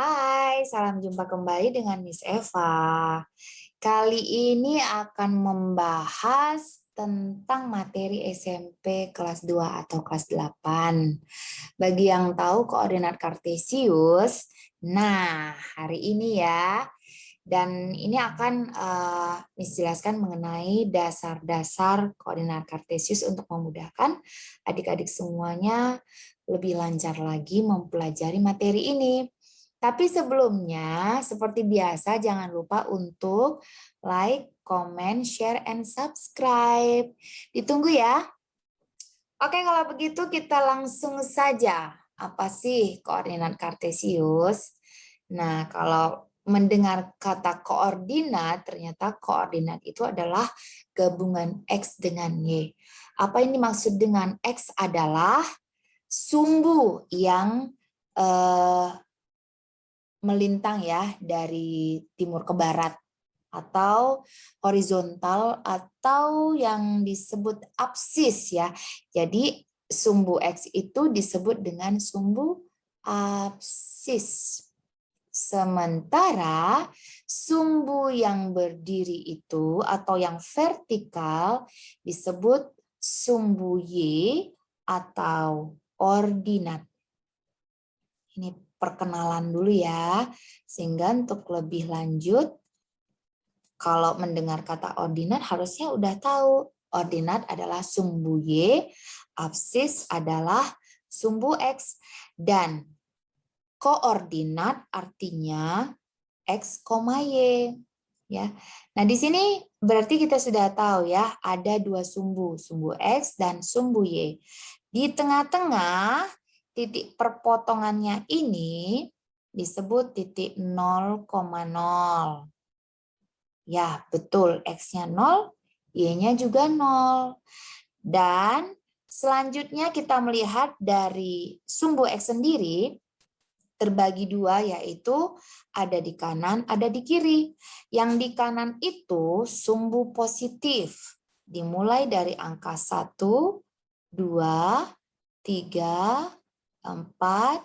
Hai, salam jumpa kembali dengan Miss Eva. Kali ini akan membahas tentang materi SMP kelas 2 atau kelas 8. Bagi yang tahu koordinat kartesius, nah hari ini ya, dan ini akan Miss jelaskan mengenai dasar-dasar koordinat kartesius untuk memudahkan adik-adik semuanya lebih lancar lagi mempelajari materi ini. Tapi sebelumnya, seperti biasa, jangan lupa untuk like, comment, share, and subscribe. Ditunggu ya. Oke, kalau begitu kita langsung saja. Apa sih koordinat kartesius? Nah, kalau mendengar kata koordinat, ternyata koordinat itu adalah gabungan X dengan Y. Apa ini maksud dengan X adalah sumbu yang melintang ya dari timur ke barat atau horizontal atau yang disebut absis ya. Jadi sumbu X itu disebut dengan sumbu absis. Sementara sumbu yang berdiri itu atau yang vertikal disebut sumbu Y atau ordinat. Ini perkenalan dulu ya, sehingga untuk lebih lanjut, kalau mendengar kata ordinat harusnya udah tahu. Ordinat adalah sumbu Y, absis adalah sumbu X, dan koordinat artinya X, Y. Ya. Nah, di sini berarti kita sudah tahu ya, ada dua sumbu X dan sumbu Y. Di tengah-tengah, titik perpotongannya ini disebut titik 0,0. Ya, betul. X-nya 0, Y-nya juga 0. Dan selanjutnya kita melihat dari sumbu X sendiri, terbagi dua, yaitu ada di kanan, ada di kiri. Yang di kanan itu sumbu positif. Dimulai dari angka 1, 2, 3, 4,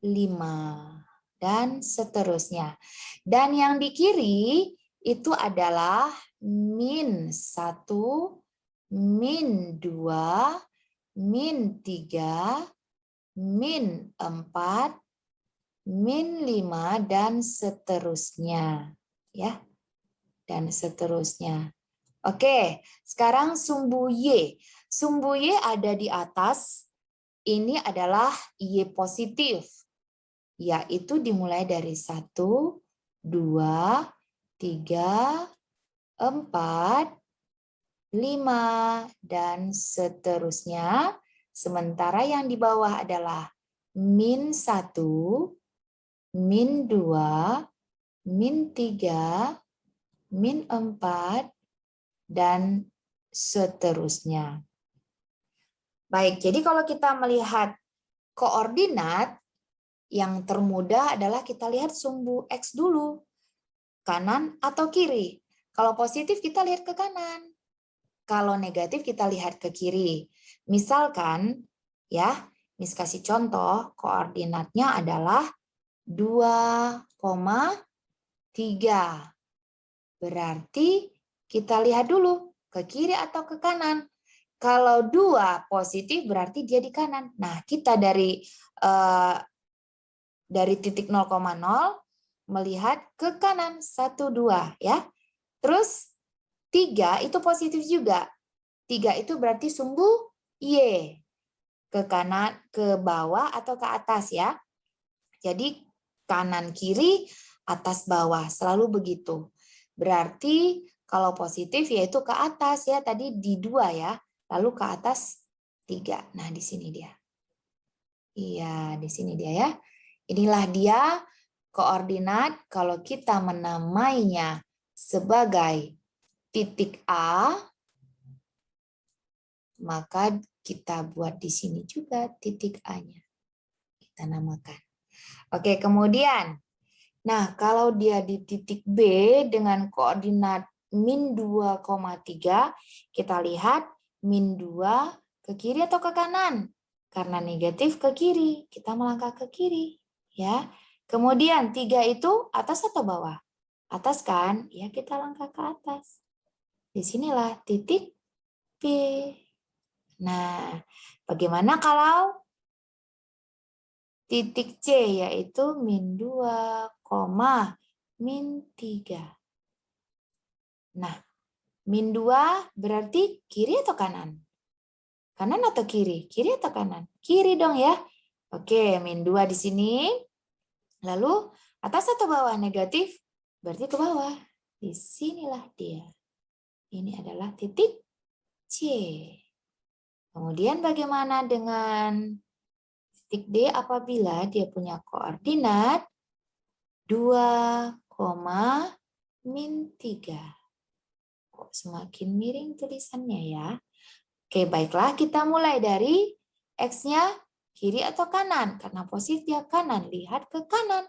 5, dan seterusnya. Dan yang di kiri itu adalah -1, -2, -3, -4, -5, dan seterusnya. Ya, dan seterusnya. Oke, sekarang sumbu Y. Sumbu Y ada di atas. Ini adalah Y positif, yaitu dimulai dari 1, 2, 3, 4, 5, dan seterusnya. Sementara yang di bawah adalah -1, -2, -3, -4, dan seterusnya. Baik, jadi kalau kita melihat koordinat, yang termudah adalah kita lihat sumbu X dulu, kanan atau kiri. Kalau positif kita lihat ke kanan. Kalau negatif kita lihat ke kiri. Misalkan, ya, Miss kasih contoh, koordinatnya adalah 2,3. Berarti kita lihat dulu ke kiri atau ke kanan. Kalau 2 positif berarti dia di kanan. Nah, kita dari titik 0,0 melihat ke kanan 1, 2 ya. Terus 3 itu positif juga. 3 itu berarti sumbu Y. Ke kanan, ke bawah atau ke atas ya. Jadi kanan kiri, atas bawah, selalu begitu. Berarti kalau positif yaitu ke atas ya, tadi di 2 ya. Lalu ke atas 3. Nah, di sini dia. Iya, di sini dia ya. Inilah dia koordinat kalau kita menamainya sebagai titik A, maka kita buat di sini juga titik A-nya. Kita namakan. Oke, kemudian, nah kalau dia di titik B dengan koordinat -2,3, kita lihat -2 ke kiri atau ke kanan? Karena negatif ke kiri, kita melangkah ke kiri. Ya, Kemudian 3 itu atas atau bawah? Atas kan? Ya kita langkah ke atas. Disinilah titik P. Nah, bagaimana kalau titik C yaitu min 2, min 3. Nah, min 2 berarti kiri atau kanan? Kanan atau kiri? Kiri atau kanan? Kiri dong ya. Oke, min 2 di sini. Lalu atas atau bawah? Negatif berarti ke bawah. Disinilah dia. Ini adalah titik C. Kemudian bagaimana dengan titik D apabila dia punya koordinat 2, min 3. Kok semakin miring tulisannya ya? Oke, baiklah kita mulai dari X-nya kiri atau kanan. Karena positif dia kanan, lihat ke kanan.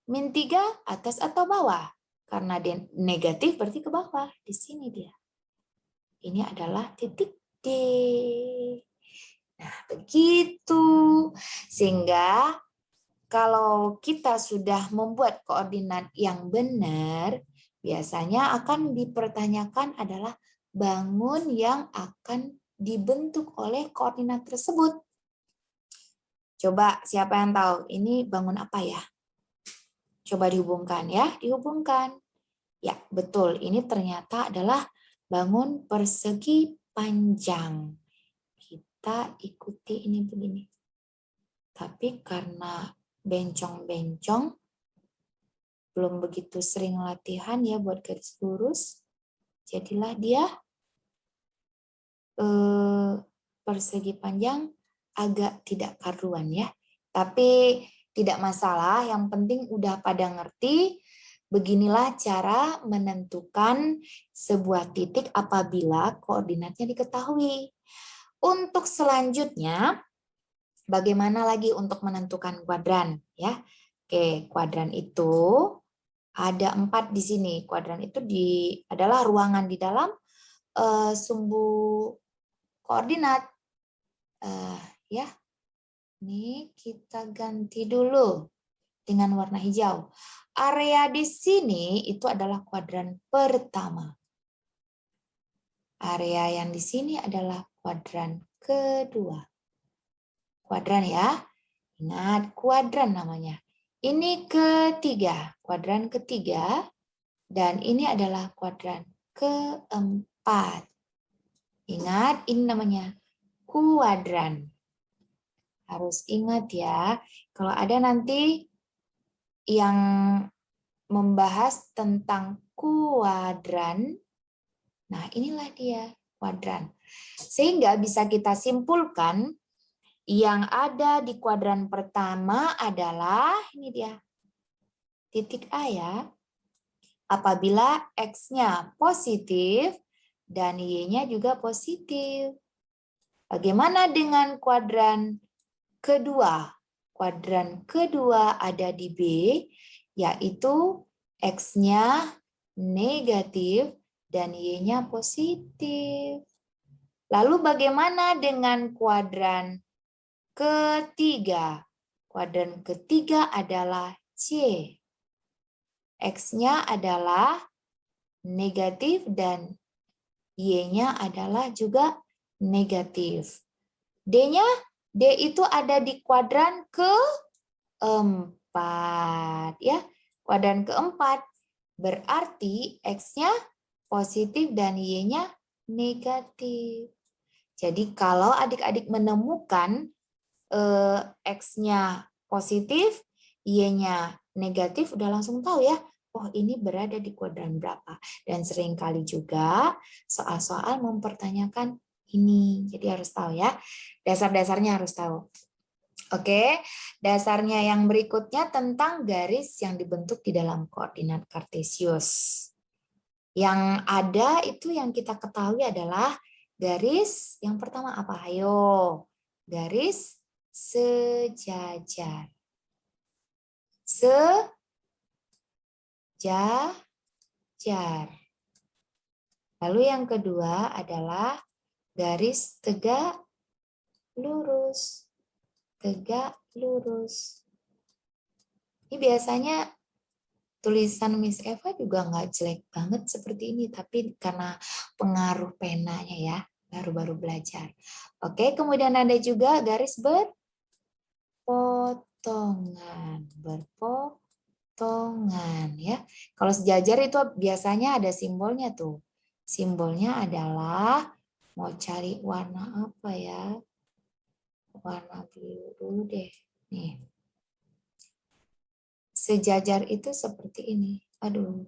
Min 3 atas atau bawah? Karena dia negatif berarti ke bawah. Di sini dia. Ini adalah titik D. Nah, begitu. Sehingga kalau kita sudah membuat koordinat yang benar, biasanya akan dipertanyakan adalah bangun yang akan dibentuk oleh koordinat tersebut. Coba siapa yang tahu ini bangun apa ya? Coba dihubungkan ya, dihubungkan. Ya, betul. Ini ternyata adalah bangun persegi panjang. Kita ikuti ini begini. Tapi karena bencong-bencong, belum begitu sering latihan ya buat garis lurus, jadilah dia persegi panjang agak tidak karuan ya. Tapi tidak masalah, yang penting udah pada ngerti. Beginilah cara menentukan sebuah titik apabila koordinatnya diketahui. Untuk selanjutnya, bagaimana lagi untuk menentukan kuadran? Ya, oke, kuadran itu ada 4 di sini. Kuadran itu adalah ruangan di dalam sumbu koordinat. Ya, ini kita ganti dulu dengan warna hijau. Area di sini itu adalah kuadran pertama. Area yang di sini adalah kuadran kedua. Kuadran ya. Ingat, kuadran namanya. Ini ketiga, kuadran ketiga. Dan ini adalah kuadran keempat. Ingat, ini namanya kuadran. Harus ingat ya, kalau ada nanti yang membahas tentang kuadran, nah inilah dia kuadran. Sehingga bisa kita simpulkan yang ada di kuadran pertama adalah, ini dia, titik A ya. Apabila X-nya positif dan Y-nya juga positif. Bagaimana dengan kuadran kedua? Kuadran kedua ada di B, yaitu X-nya negatif dan Y-nya positif. Lalu bagaimana dengan kuadran ketiga? Kuadran ketiga adalah C. X-nya adalah negatif dan Y-nya adalah juga negatif. D-nya, D itu ada di kuadran keempat. Ya, kuadran keempat berarti X-nya positif dan Y-nya negatif. Jadi kalau adik-adik menemukan X-nya positif, Y-nya negatif, udah langsung tahu ya, oh ini berada di kuadran berapa. Dan seringkali juga soal-soal mempertanyakan ini. Jadi harus tahu ya, dasar-dasarnya harus tahu. Oke, dasarnya yang berikutnya tentang garis yang dibentuk di dalam koordinat kartesius. Yang ada itu yang kita ketahui adalah garis yang pertama apa? Ayo, garis sejajar. Sejajar. Lalu yang kedua adalah garis tegak lurus. Tegak lurus. Ini biasanya tulisan Miss Eva juga nggak jelek banget seperti ini, tapi karena pengaruh penanya ya, baru-baru belajar. Oke, kemudian ada juga garis berpotongan, berpotongan ya. Kalau sejajar itu biasanya ada simbolnya tuh. Simbolnya adalah, mau cari warna apa ya? Warna biru dulu deh. Nih. Sejajar itu seperti ini. Aduh,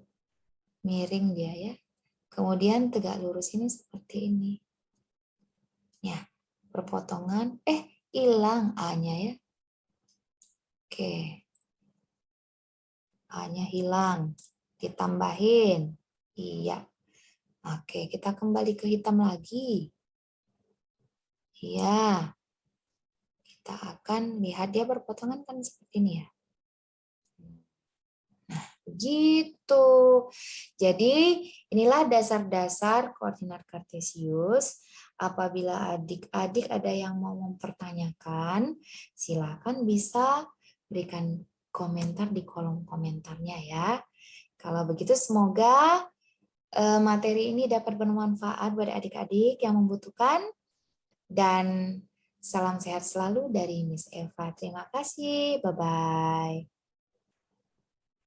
miring dia ya. Kemudian tegak lurus ini seperti ini. Ya, berpotongan. Hilang A-nya ya. Oke. A-nya hilang. Ditambahin. Iya. Oke, kita kembali ke hitam lagi. Iya. Kita akan lihat dia berpotongan kan seperti ini ya. Nah, begitu. Jadi, inilah dasar-dasar koordinat kartesius. Apabila adik-adik ada yang mau mempertanyakan, silakan bisa berikan komentar di kolom komentarnya ya. Kalau begitu, semoga materi ini dapat bermanfaat buat adik-adik yang membutuhkan. Dan salam sehat selalu dari Miss Eva. Terima kasih. Bye-bye.